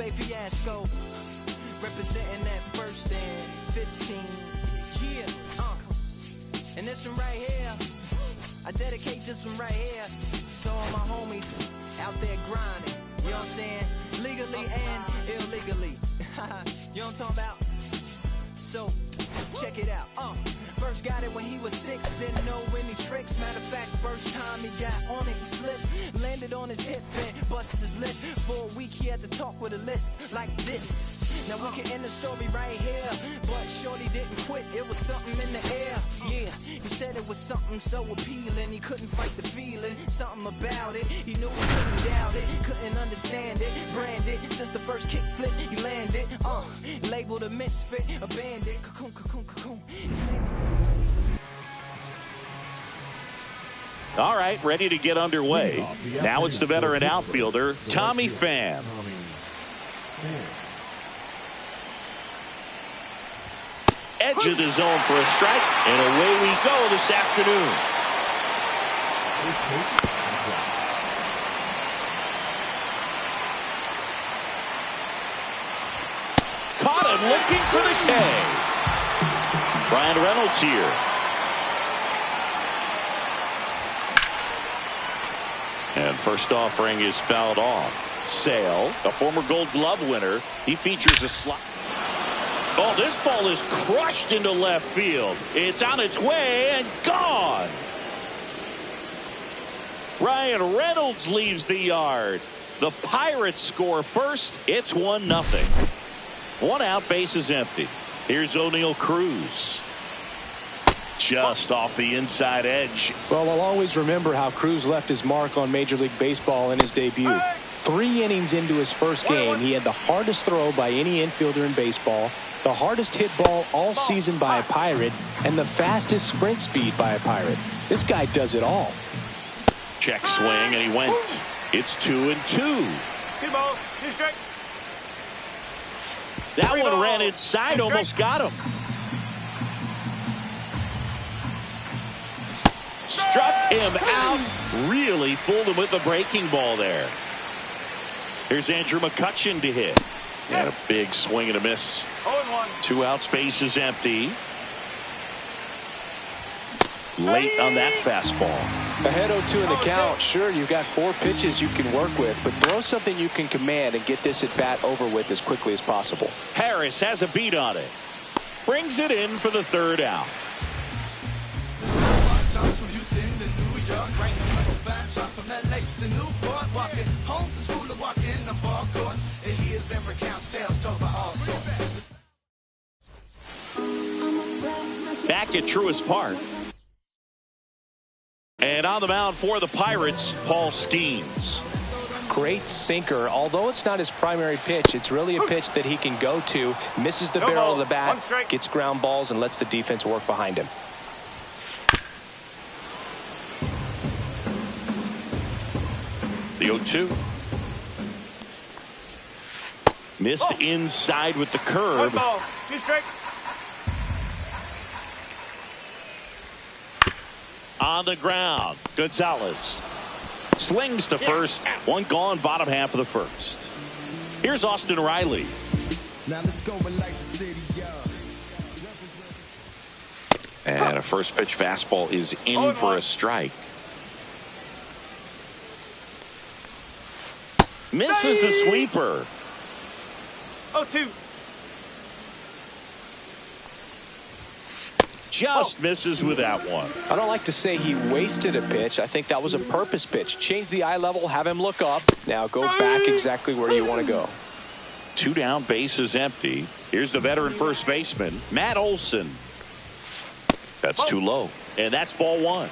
Jose Fiasco, representing that first and 15. Yeah, and this one right here, I dedicate this one right here to all my homies out there grinding. You know what I'm saying? Legally and illegally. You know what I'm talking about? So, check it out. First got it when he was 6, didn't know any tricks. Matter of fact, first time he got on it, he slipped. Landed on his hip and busted his lip. For a week he had to talk with a list like this. Now we can end the story right here, but shorty didn't quit, it was something in the air. Yeah, he said it was something so appealing, he couldn't fight the feeling, something about it. He knew he couldn't doubt it, couldn't understand it. Branded, since the first kick flip he landed. Labeled a misfit, a bandit. Cocoon, cocoon, cocoon. His name is... All right, ready to get underway. Now it's the veteran outfielder, Tommy Pham. Edge of the zone for a strike, and away we go this afternoon. Caught him looking for the K. Bryan Reynolds here. And first offering is fouled off. Sale, a former Gold Glove winner, he features a slot. Oh, this ball is crushed into left field. It's on its way and gone. Bryan Reynolds leaves the yard. The Pirates score first. It's 1-0. One out, base is empty. Here's O'Neal Cruz. Just off the inside edge. Well, I'll always remember how Cruz left his mark on Major League Baseball in his debut. 3 innings into his first game, he had the hardest throw by any infielder in baseball, the hardest hit ball all season by a Pirate, and the fastest sprint speed by a Pirate. This guy does it all. Check swing, and he went. It's 2-2. That one ran inside, almost got him. Struck him out. Really fooled him with the breaking ball there. Here's Andrew McCutchen to hit. And a big swing and a miss. 2 outs, base is empty. Late on that fastball. Ahead 0-2 in the count. Sure, you've got 4 pitches you can work with, but throw something you can command and get this at bat over with as quickly as possible. Harris has a beat on it. Brings it in for the 3rd out. Back at Truist Park. And on the mound for the Pirates, Paul Skeens. Great sinker. Although it's not his primary pitch, it's really a pitch that he can go to. Misses the barrel of the bat, gets ground balls, and lets the defense work behind him. The 0-2. Missed inside with the curve. 2 strike. On the ground, Gonzalez slings to first. 1 gone, bottom half of the 1st. Here's Austin Riley. Now let's go and light the city up. And a first pitch fastball is in for a strike. Misses the sweeper. 0-2. Just misses with that one. I don't like to say he wasted a pitch. I think that was a purpose pitch. Change the eye level, have him look up. Now go back exactly where you want to go. 2 down, base is empty. Here's the veteran first baseman, Matt Olson. That's too low. And that's ball 1.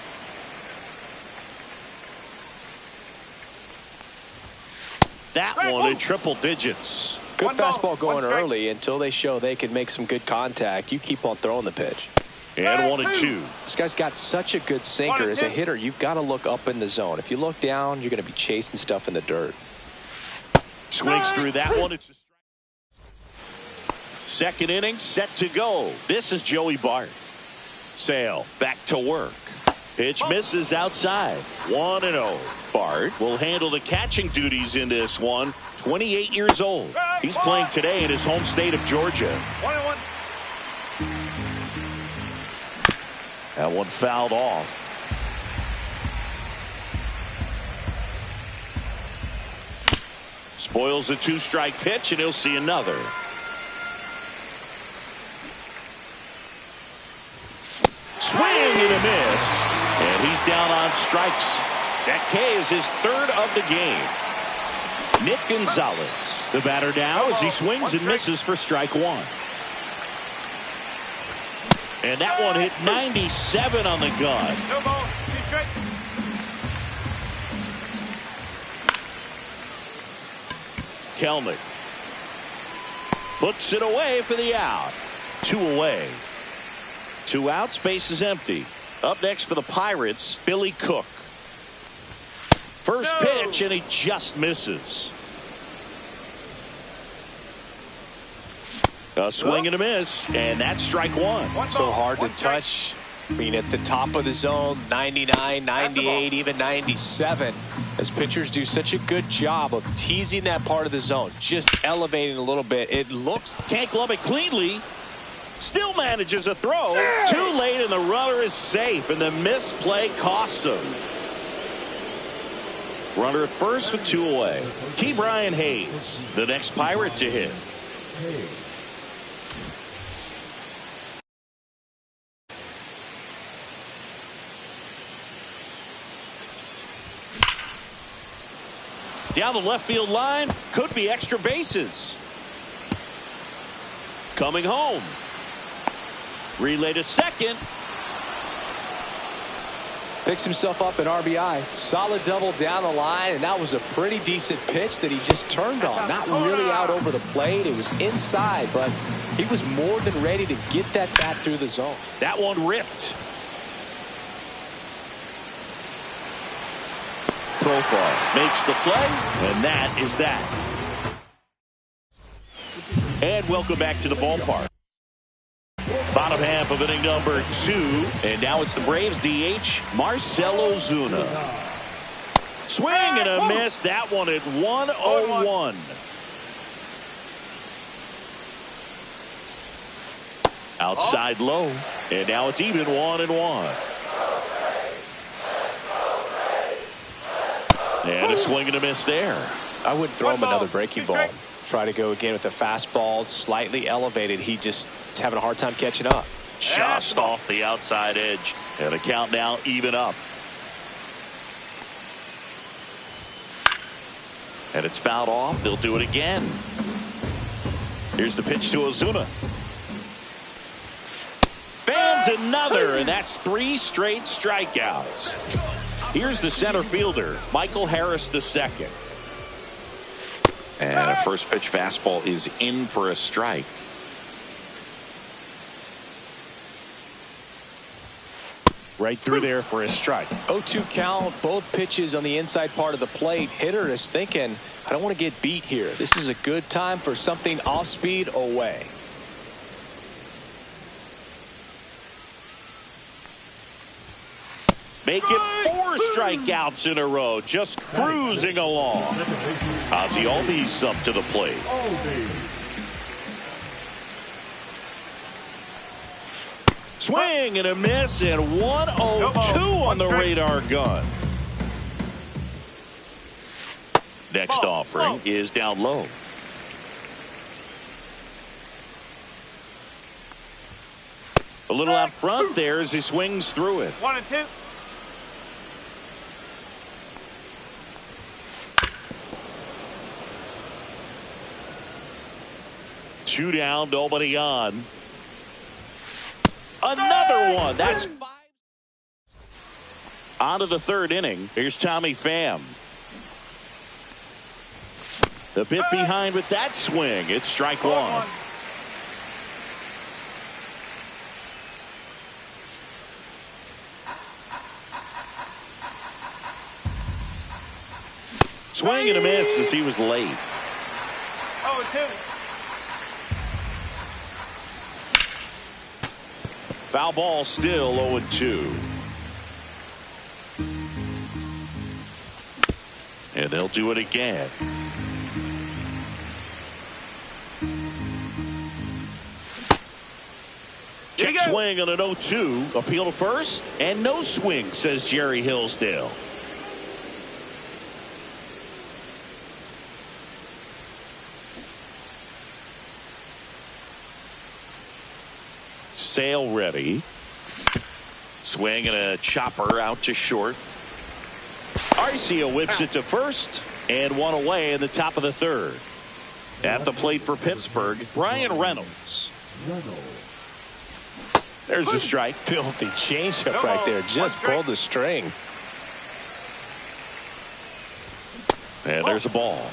That one in triple digits. Good fastball going early until they show they can make some good contact. You keep on throwing the pitch. And 1-2. This guy's got such a good sinker. As a hitter, you've got to look up in the zone. If you look down, you're going to be chasing stuff in the dirt. Swings through that one. It's second inning, set to go. This is Joey Bart. Sale back to work. Pitch misses outside. 1-0. Bart will handle the catching duties in this one. 28 years old. He's playing today in his home state of Georgia. 1-1. That one fouled off. Spoils a 2-strike pitch, and he'll see another. Swing and a miss. And he's down on strikes. That K is his 3rd of the game. Nick Gonzalez, the batter now as he swings and misses for strike 1. And that one hit 97 on the gun. No ball. 2 straight. Kelnick puts it away for the out. 2 away. 2 outs, base is empty. Up next for the Pirates, Billy Cook. First pitch, and he just misses. A swing and a miss, and that's strike 1. So hard to touch. I mean, at the top of the zone, 99, 98, even 97. As pitchers do such a good job of teasing that part of the zone, just elevating a little bit. It looks. Can't glove it cleanly. Still manages a throw. Too late, and the runner is safe, and the misplay costs him. Runner at first with 2 away. Ke'Bryan Hayes, the next Pirate to hit. Down the left field line, could be extra bases. Coming home. Relay to second. Picks himself up an RBI. Solid double down the line, and that was a pretty decent pitch that he just turned on. Not really out over the plate. It was inside, but he was more than ready to get that bat through the zone. That one ripped. Profar makes the play, and that is that. And welcome back to the ballpark. Bottom half of inning number 2, and now it's the Braves DH, Marcell Ozuna. Swing and a miss. That one at 1-0-1. Outside low, and now it's even 1-1. And a swing and a miss there. I wouldn't throw him another breaking ball. Try to go again with the fastball, slightly elevated. He just is having a hard time catching up. Just off the outside edge, and a count now even up. And it's fouled off. They'll do it again. Here's the pitch to Ozuna. Fans another, and that's 3 straight strikeouts. Here's the center fielder, Michael Harris II. And a first pitch fastball is in for a strike. Right through there for a strike. 0-2 count, both pitches on the inside part of the plate. Hitter is thinking, I don't want to get beat here. This is a good time for something off speed away. Make it 4 strikeouts in a row, just cruising along. Ozzy Albies up to the plate. Swing and a miss, and 1-0-2 on the radar gun. Next offering is down low. A little out front there as he swings through it. 1-2. Two down, nobody on. Another one. That's 5. On to the 3rd inning. Here's Tommy Pham. The bit behind with that swing. It's strike 1. Swing and a miss as he was late. 0-2. Foul ball still 0-2. And they'll do it again. Check swing on an 0-2. Appeal to first. And no swing, says Jerry Hillsdale. Sale ready. Swing and a chopper out to short. Arcia whips it to first. And one away in the top of the third. At the plate for Pittsburgh, Brian Reynolds. There's a strike. Filthy changeup right there. Just pulled the string. And there's a ball.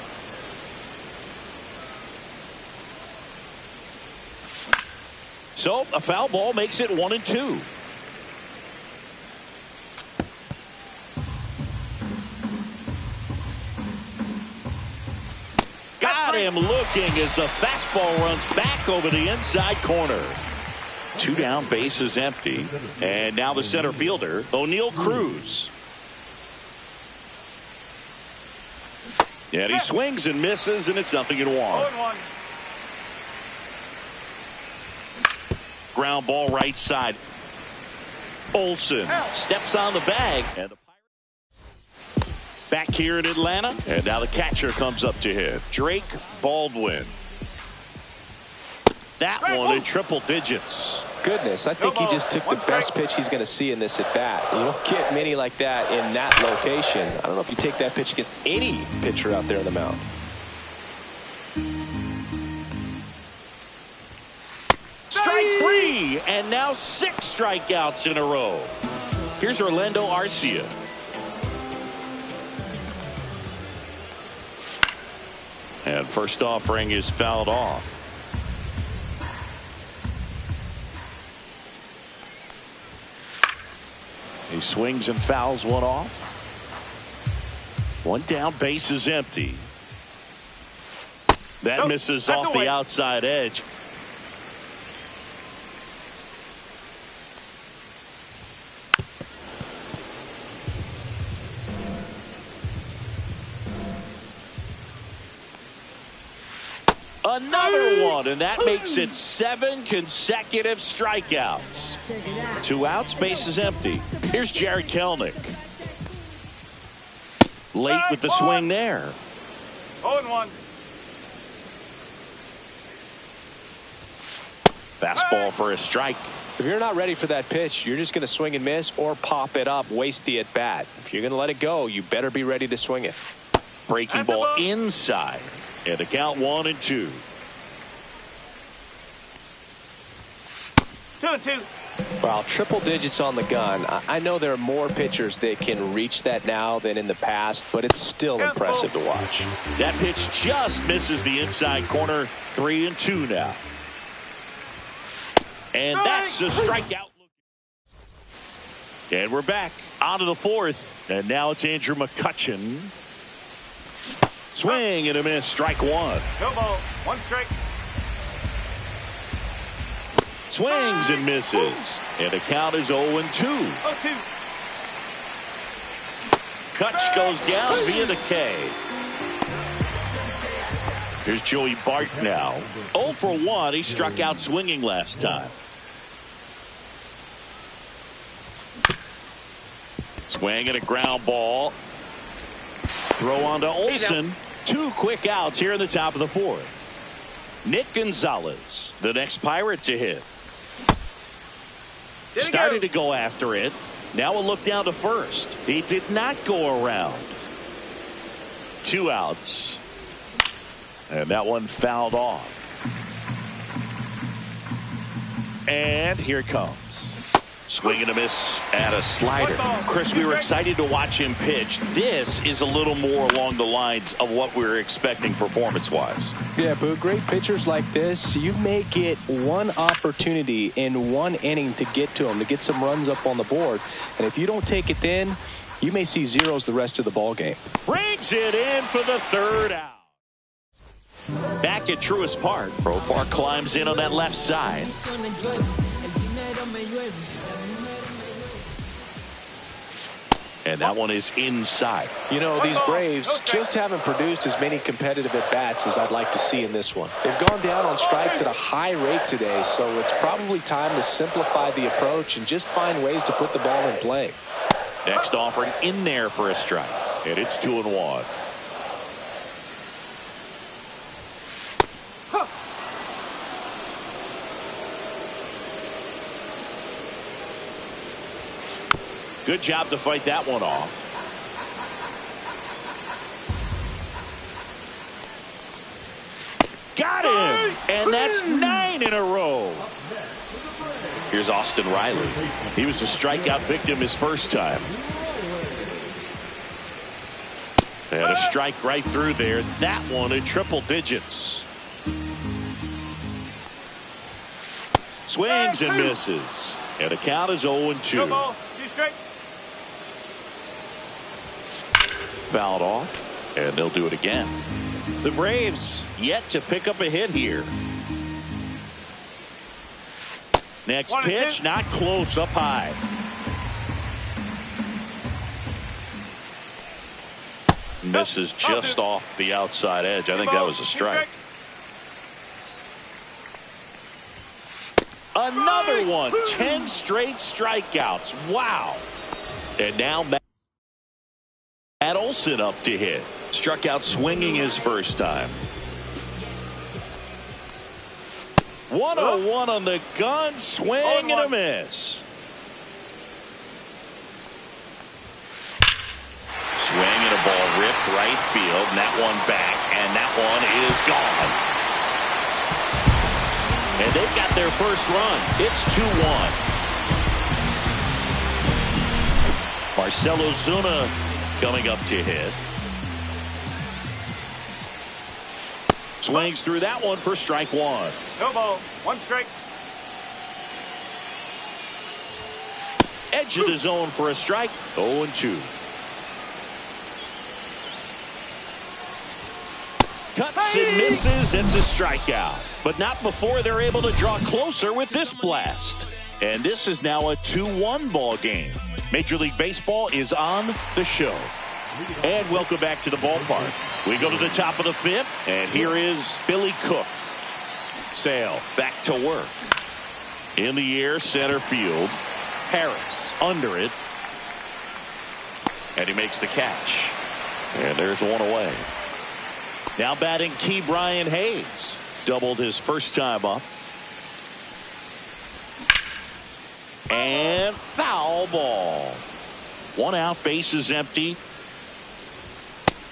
So a foul ball makes it 1-2. Got him looking as the fastball runs back over the inside corner. 2 down, bases empty. And now the center fielder, O'Neal Cruz. And he swings and misses, and it's 0-1. 0-1. Ground ball right side. Olsen steps on the bag. And the Pirates back here in Atlanta. And now the catcher comes up to hit. Drake Baldwin. That one in triple digits. Goodness, I think he just took the best pitch he's going to see in this at bat. You don't get many like that in that location. I don't know if you take that pitch against any pitcher out there on the mound. Strike 3, and now 6 strikeouts in a row. Here's Orlando Arcia. And first offering is fouled off. He swings and fouls one off. 1 down, base is empty. That misses off the outside edge. Another one, and that makes it 7 consecutive strikeouts. 2 outs, base is empty. Here's Jared Kelenic. Late with the swing there. 0-1. Fastball for a strike. If you're not ready for that pitch, you're just going to swing and miss or pop it up, waste the at bat. If you're going to let it go, you better be ready to swing it. Breaking ball inside. And the count 1-2. 2-2. Well, triple digits on the gun. I know there are more pitchers that can reach that now than in the past, but it's still impressive to watch. That pitch just misses the inside corner. 3-2 now. And that's a strikeout. And we're back onto the 4th. And now it's Andrew McCutchen. Swing and a miss. Strike 1. No ball. 1 strike. Swings and misses. And the count is 0-2. 0-2. Kutch goes down via the K. Here's Joey Bart now. 0 for 1. He struck out swinging last time. Swing and a ground ball. Throw on to Olsen. 2 quick outs here in the top of the 4th. Nick Gonzalez, the next Pirate to hit. Started to go after it. Now a look down to first. He did not go around. 2 outs. And that one fouled off. And here it comes. Swing and a miss at a slider. Chris, we were excited to watch him pitch. This is a little more along the lines of what we were expecting performance-wise. Yeah, but great pitchers like this, you may get one opportunity in one inning to get to them, to get some runs up on the board. And if you don't take it then, you may see zeros the rest of the ball game. Brings it in for the 3rd out. Back at Truist Park, Profar climbs in on that left side. And that one is inside. You know, these Braves just haven't produced as many competitive at-bats as I'd like to see in this one. They've gone down on strikes at a high rate today, so it's probably time to simplify the approach and just find ways to put the ball in play. Next offering in there for a strike. And it's 2-1. Good job to fight that one off. Got him! And that's 9 in a row. Here's Austin Riley. He was a strikeout victim his first time. They had a strike right through there. That one in triple digits. Swings and misses. And the count is 0-2. Fouled off, and they'll do it again. The Braves yet to pick up a hit here. Next pitch, not close, up high. Misses just off the outside edge. I think that was a strike. Another one. 10 straight strikeouts. Wow. And now Matt Olson up to hit. Struck out swinging his first time. 101 on the gun. Swing and a miss. Swing and a ball ripped right field. And that one back. And that one is gone. And they've got their first run. It's 2-1. Marcelo Zuna coming up to hit. Swings through that one for strike one. No ball. 1 strike. Edge of the zone for a strike. 0-2. Cuts and misses. It's a strikeout. But not before they're able to draw closer with this blast. And this is now a 2-1 ball game. Major League Baseball is on the show. And welcome back to the ballpark. We go to the top of the 5th, and here is Billy Cook. Sale back to work. In the air, center field. Harris under it. And he makes the catch. And there's one away. Now batting Key Brian Hayes. Doubled his first time up. And foul ball. 1 out, bases empty.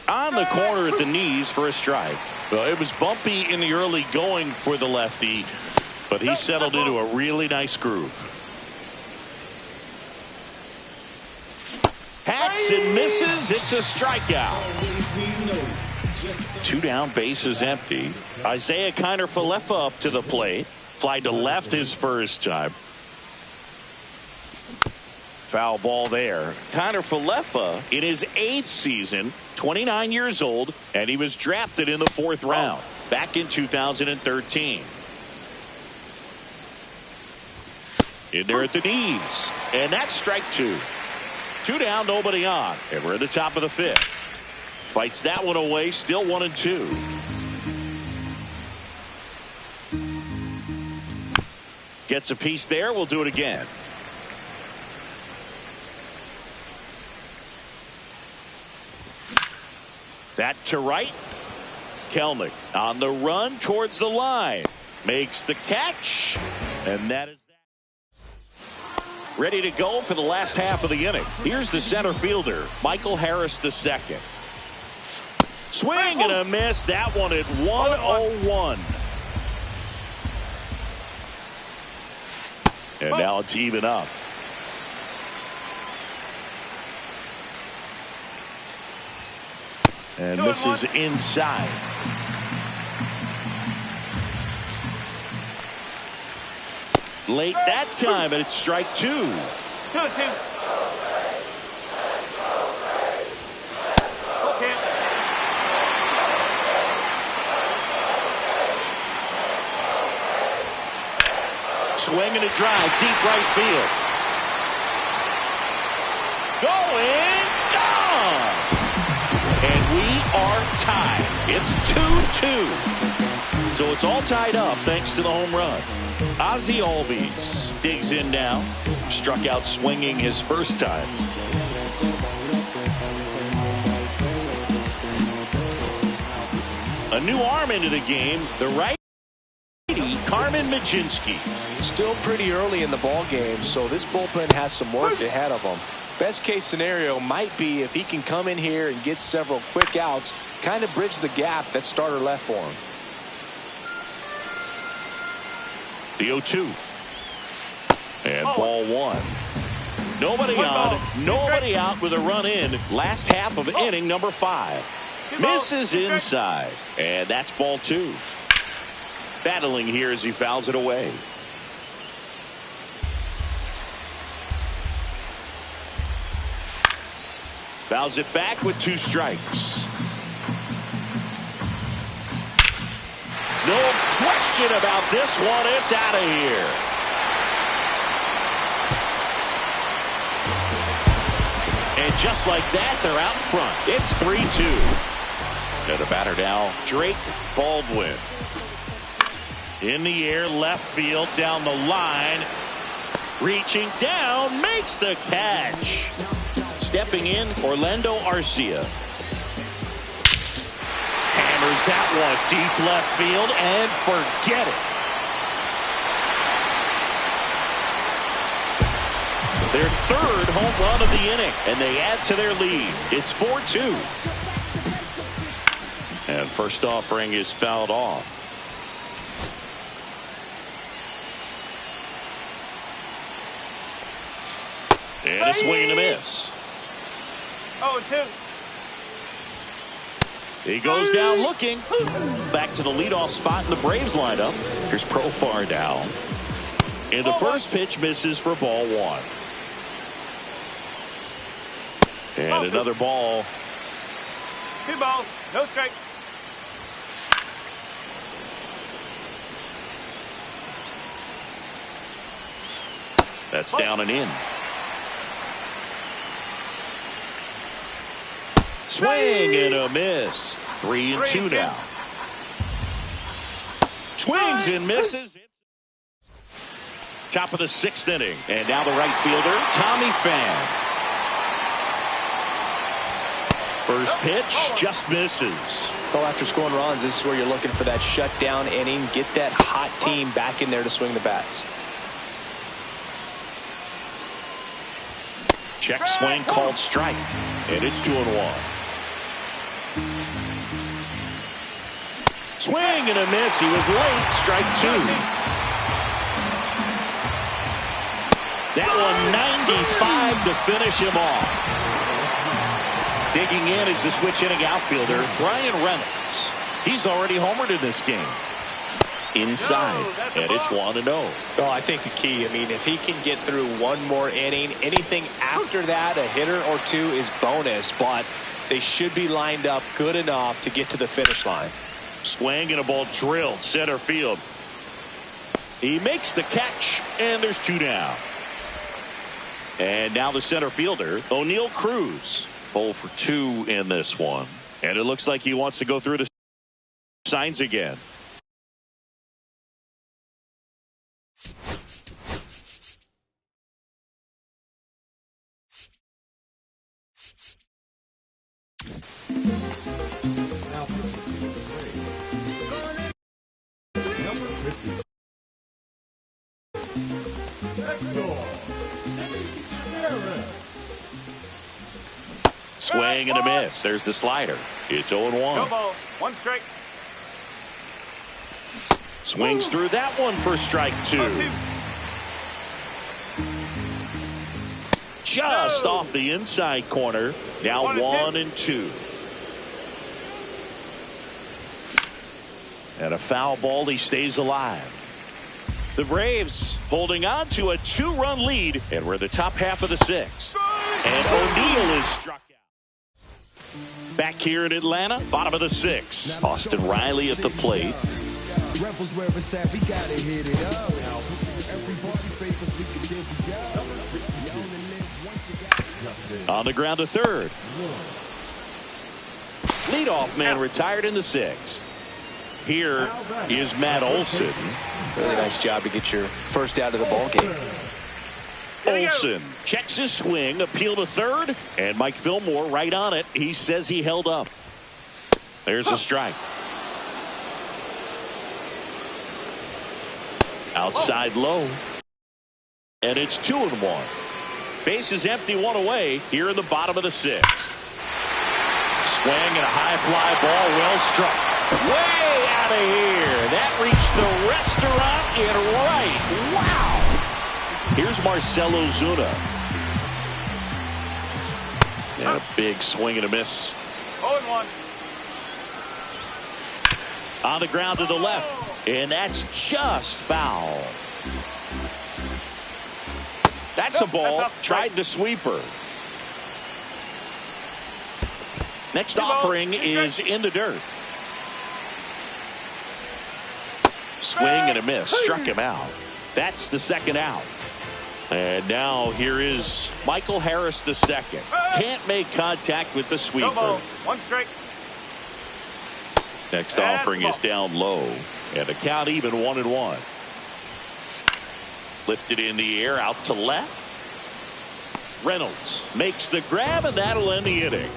On the corner at the knees for a strike. Well, it was bumpy in the early going for the lefty, but he settled into a really nice groove. Hacks and misses. It's a strikeout. 2 down, bases empty. Isaiah Kiner-Falefa up to the plate. Fly to left his first time. Foul ball there. Kiner-Falefa in his 8th season, 29 years old, and he was drafted in the 4th round back in 2013. In there at the knees, and that's strike 2. 2 down, nobody on, and we're at the top of the 5th. Fights that one away, still 1-2. Gets a piece there. We'll do it again. That to right. Kelnick on the run towards the line. Makes the catch. And that is that. Ready to go for the last half of the inning. Here's the center fielder, Michael Harris II. Swing and a miss. That one at 101. And now it's even up. And this is inside. Late that time, and it's strike 2. 2-2. Okay. Swing and a drive, deep right field. Going tie. It's 2-2. So it's all tied up thanks to the home run. Ozzie Albies digs in now. Struck out swinging his first time. A new arm into the game. The righty, Carmen Mlodzinski. Still pretty early in the ball game, so this bullpen has some work ahead of them. Best case scenario might be if he can come in here and get several quick outs, kind of bridge the gap that starter left for him. The 0-2. And ball one. Nobody on, nobody out with a run in. Last half of inning number 5. Misses inside. And that's ball 2. Battling here as he fouls it away. Fouls it back with 2 strikes. No question about this one. It's out of here. And just like that, they're out in front. It's 3-2. And the batter now, Drake Baldwin. In the air, left field, down the line. Reaching down, makes the catch. Stepping in, Orlando Arcia. Hammers that one deep left field and forget it. Their 3rd home run of the inning, and they add to their lead. It's 4-2. And first offering is fouled off. And a swing and a miss. 0-2. He goes down looking. Back to the leadoff spot in the Braves lineup. Here's Profar now. And the first pitch misses for ball 1. And another ball. 2 balls, no strike. That's down and in. Swing and a miss. 3-2 now. Swings and misses. Top of the 6th inning. And now the right fielder, Tommy Pham. First pitch just misses. Well, after scoring runs, this is where you're looking for that shutdown inning. Get that hot team back in there to swing the bats. Check swing called strike. And it's 2-1. Swing and a miss. He was late. Strike 2. That one 95 to finish him off. Digging in is the switch inning outfielder, Bryan Reynolds. He's already homered in this game. Inside, and it's 1-0. Well, I think the key, if he can get through one more inning, anything after that, a hitter or 2 is bonus, but they should be lined up good enough to get to the finish line. Swing and a ball drilled center field. He makes the catch, and there's 2 down. And now the center fielder, Oneil Cruz. 0 for 2 in this one. And it looks like he wants to go through the signs again. Swing and a miss. There's the slider. It's 0-1. No ball, 1 strike. Swings through that one for strike 2. 0-2. Just off the inside corner. Now 1-2. And a foul ball. He stays alive. The Braves holding on to a 2-run lead, and we're the top half of the 6th. And O'Neill is struck out. Back here in Atlanta, bottom of the 6th. Austin Riley at the plate. Rebels where it's at, we gotta hit it up. Everybody favors, we can divvy up. You only live once, you gotta. On the ground to third. Leadoff man retired in the 6th. Here is Matt Olson. Really nice job to get your first out of the ball game. Olson checks his swing, appeal to third, and Mike Fillmore right on it. He says he held up. There's a strike. Outside low. And it's 2-1. Base is empty, 1 away here in the bottom of the 6th. Swing and a high fly ball, well struck. Way out of here. That reached the restaurant in right. Wow. Here's Marcell Ozuna. And a big swing and a miss. 0-1. On the ground to the left. And that's just foul. That's a ball. Tried the sweeper. Next offering is in the dirt. Swing and a miss. Struck him out. That's the second out. And now here is Michael Harris the second. Can't make contact with the sweeper. 1 strike. Next offering is down low. And the count even 1-1. Lifted in the air out to left. Reynolds makes the grab, and that'll end the inning.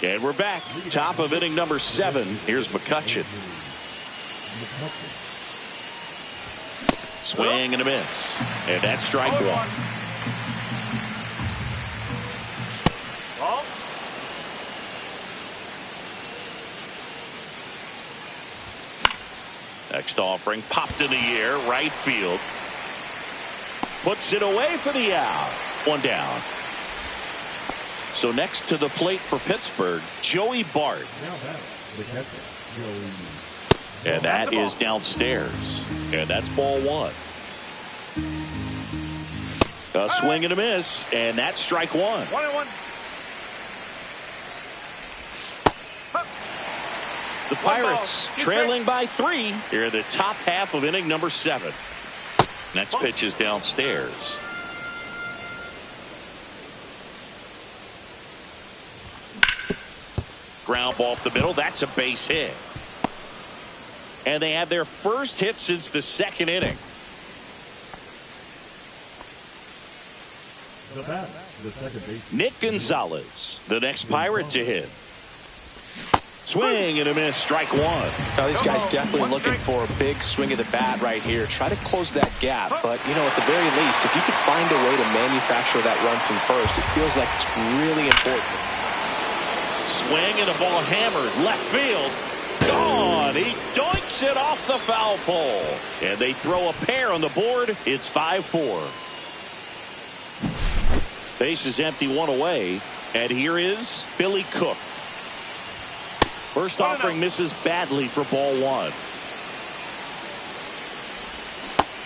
And we're back. Top of inning number 7. Here's McCutchen. Swing and a miss. And that's strike 1. Ball. Next offering popped in the air, right field. Puts it away for the out. 1 down. So next to the plate for Pittsburgh, Joey Bart. And that is downstairs. And that's ball 1. A swing and a miss, and that's strike 1. 1-1. The Pirates trailing by 3 here in the top half of inning number 7. Next pitch is downstairs. Ground ball up the middle. That's a base hit. And they have their first hit since the 2nd inning. Nick Gonzalez, the next Pirate to hit. Swing and a miss, strike 1. Now these guys definitely looking for a big swing of the bat right here. Try to close that gap, but you know, at the very least, if you could find a way to manufacture that run from first, it feels like it's really important. Swing and a ball hammered left field. Gone. He doinks it off the foul pole. And they throw a pair on the board. It's 5-4. Base is empty, 1 away. And here is Billy Cook. First offering misses badly for ball 1.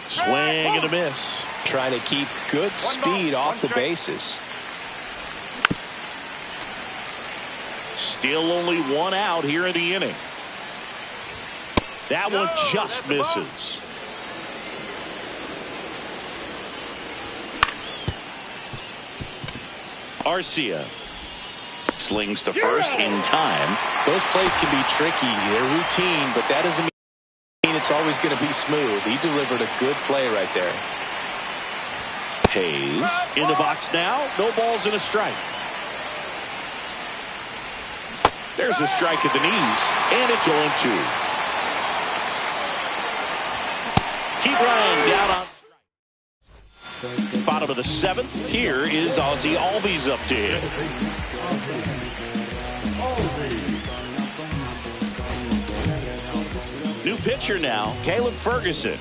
Swing and a miss. Trying to keep good speed off the bases. Still only 1 out here in the inning. That one just misses. Arcia slings to first in time. Those plays can be tricky. They're routine, but that doesn't mean it's always going to be smooth. He delivered a good play right there. Hayes in the box now. No balls and a strike. There's a strike at the knees, and it's 0-2. Keep running down on strike. Bottom of the 7th. Here is Ozzie Albies up to hit. New pitcher now, Caleb Ferguson.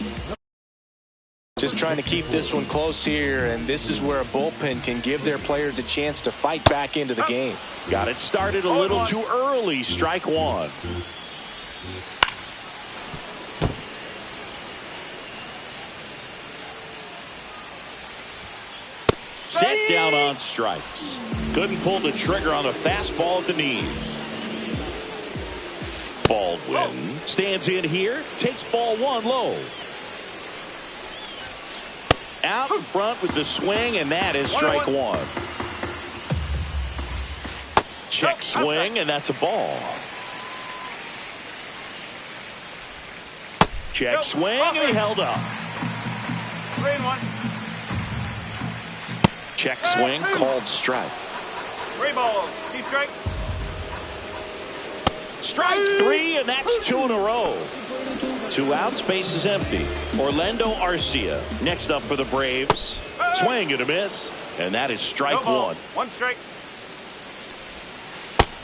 Just trying to keep this one close here, and this is where a bullpen can give their players a chance to fight back into the game. Got it started a little too early. Strike 1. Set down on strikes. Couldn't pull the trigger on the fastball at the knees. Baldwin stands in here, takes ball 1 low. Out in front with the swing, and that is strike one. Check swing, and that's a ball. Check swing, and he held up. 3-1. Check swing, called strike. 3 balls. See strike. Strike 3, and that's 2 in a row. 2 outs, base is empty. Orlando Arcia next up for the Braves. Swing and a miss, and that is strike 1. 1 strike.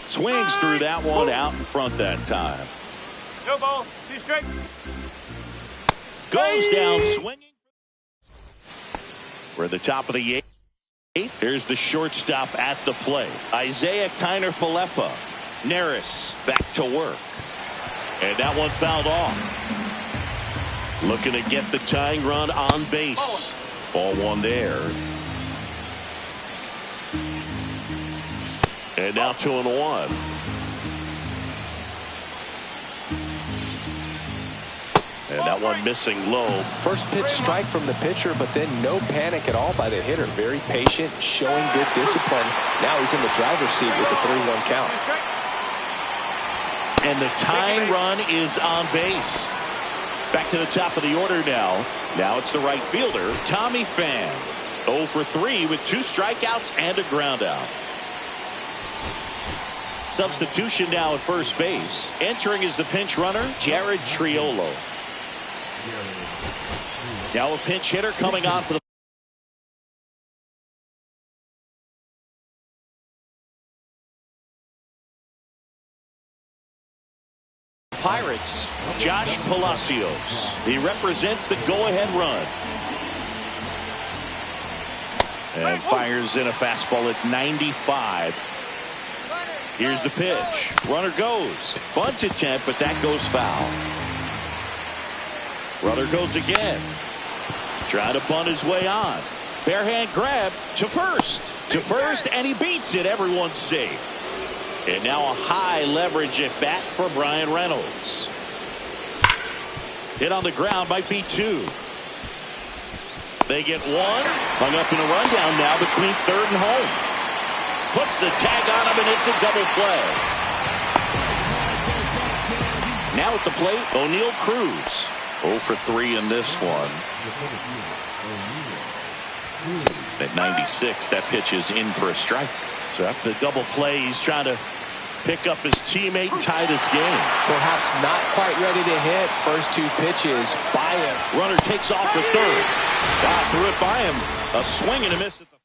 Swings through that one, out in front that time. No ball. See strike. Goes down swinging. We're at the top of the 8th. Here's the shortstop at the plate. Isaiah Kiner-Falefa. Neris back to work. And that one fouled off. Looking to get the tying run on base. Ball 1 there. And now 2-1. And that one missing low. First pitch strike from the pitcher, but then no panic at all by the hitter. Very patient, showing good discipline. Now he's in the driver's seat with the 3-1 count. And the tying run is on base. Back to the top of the order now. Now it's the right fielder, Tommy Pham. 0 for 3 with 2 strikeouts and a ground out. Substitution now at first base. Entering is the pinch runner, Jared Triolo. Now a pinch hitter coming on for the Pirates, Josh Palacios. He represents the go-ahead run. And fires in a fastball at 95. Here's the pitch. Runner goes. Bunt attempt, but that goes foul. Runner goes again. Trying to bunt his way on. Bare hand grab to first. To first, and he beats it. Everyone's safe. And now a high leverage at bat for Bryan Reynolds. Hit on the ground, might be 2. They get 1. Hung up in a rundown now between third and home. Puts the tag on him, and it's a double play. Now at the plate, Oneil Cruz. 0 for 3 in this one. At 96, that pitch is in for a strike. So after the double play, he's trying to pick up his teammate and tie this game. Perhaps not quite ready to hit. First 2 pitches by him. Runner takes off for third. Threw it by him. A swing and a miss at the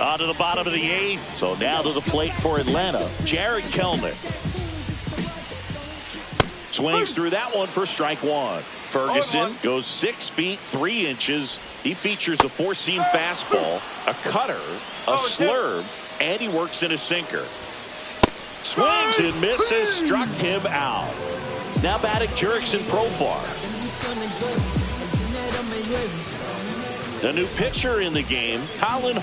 on to the bottom of the 8th. So now to the plate for Atlanta, Jared Kelenic. Swings through that one for strike 1. Ferguson goes 6 feet 3 inches. He features a 4-seam fastball, a cutter, a slurve, and he works in a sinker. Swings and misses, struck him out. Now batting Jurickson Profar. The new pitcher in the game, Colin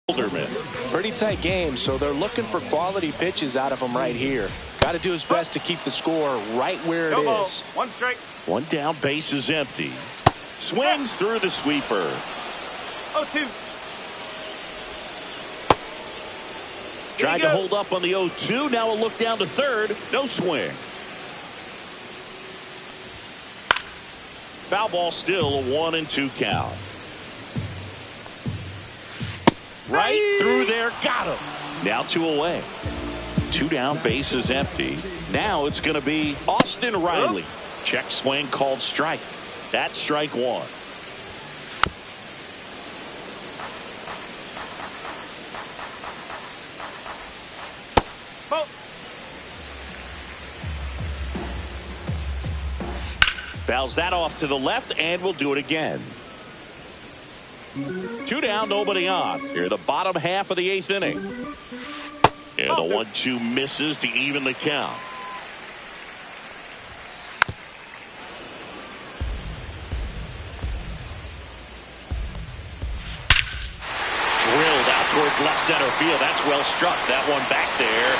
Holderman. Pretty tight game, so they're looking for quality pitches out of him right here. Got to do his best to keep the score right where it is. 1 strike. 1 down, base is empty. Swings through the sweeper. 0-2. Tried to hold up on the 0-2. Now a look down to third. No swing. Foul ball still, a 1-2 count. Right through there. Got him. Now 2 away. 2 down, base is empty. Now it's going to be Austin Riley. Check swing called strike. That's strike 1. Fouls that off to the left, and we'll do it again. 2 down, nobody on. Here, the bottom half of the 8th inning. And the 1-2 misses to even the count. Drilled out towards left center field. That's well struck. That one back there.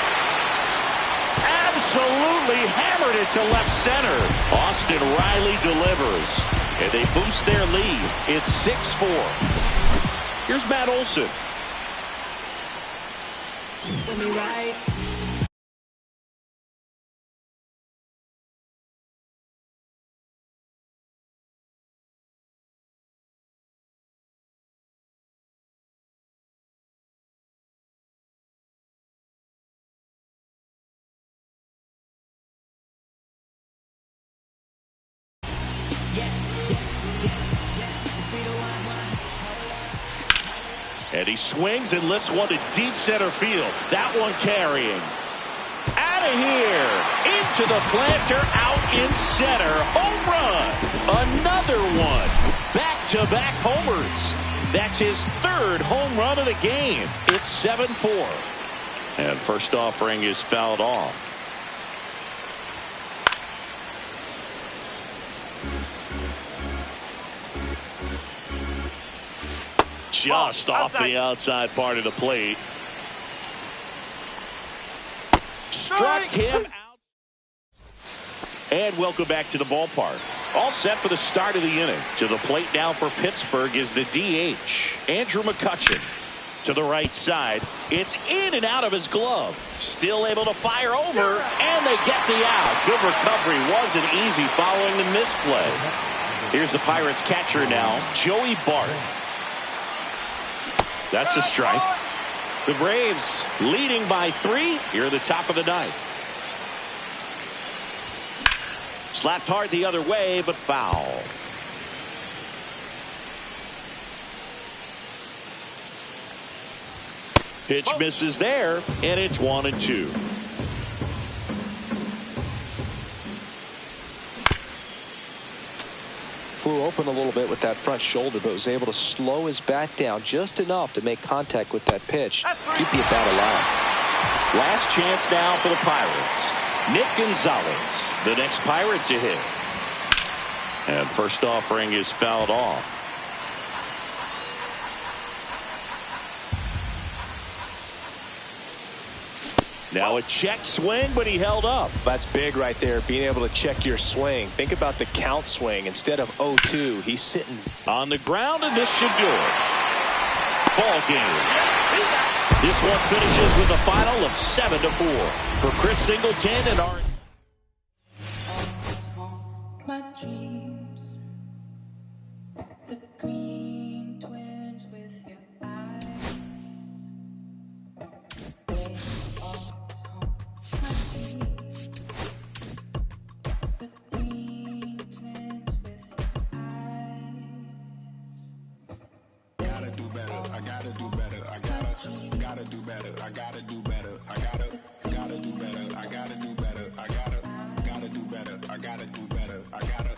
Absolutely hammered it to left center. Austin Riley delivers. And they boost their lead. It's 6-4. Here's Matt Olson. Let me ride. And he swings and lifts one to deep center field. That one carrying. Out of here. Into the planter, out in center. Home run. Another one. Back-to-back homers. That's his third home run of the game. It's 7-4. And first offering is fouled off. Just off the outside part of the plate. Struck him out. And welcome back to the ballpark. All set for the start of the inning. To the plate now for Pittsburgh is the DH, Andrew McCutchen. To the right side. It's in and out of his glove. Still able to fire over. And they get the out. Good recovery. Wasn't easy following the misplay. Here's the Pirates catcher now, Joey Bart. That's a strike. The Braves leading by 3 here at the top of the ninth. Slapped hard the other way, but foul. Pitch misses there, and it's 1-2. Flew open a little bit with that front shoulder, but was able to slow his bat down just enough to make contact with that pitch. Keep the bat alive. Last chance now for the Pirates. Nick Gonzalez, the next Pirate to hit. And first offering is fouled off. Now a check swing, but he held up. That's big right there, being able to check your swing. Think about the count swing. Instead of 0-2, he's sitting on the ground, and this should do it. Ball game. This one finishes with a final of 7-4. For Chris Singleton and our... My dreams, the green twins with your eyes. Gotta do better. I gotta do better. I gotta do better. I gotta do better. I gotta do better. I gotta do better. I gotta do better. I gotta do better. I gotta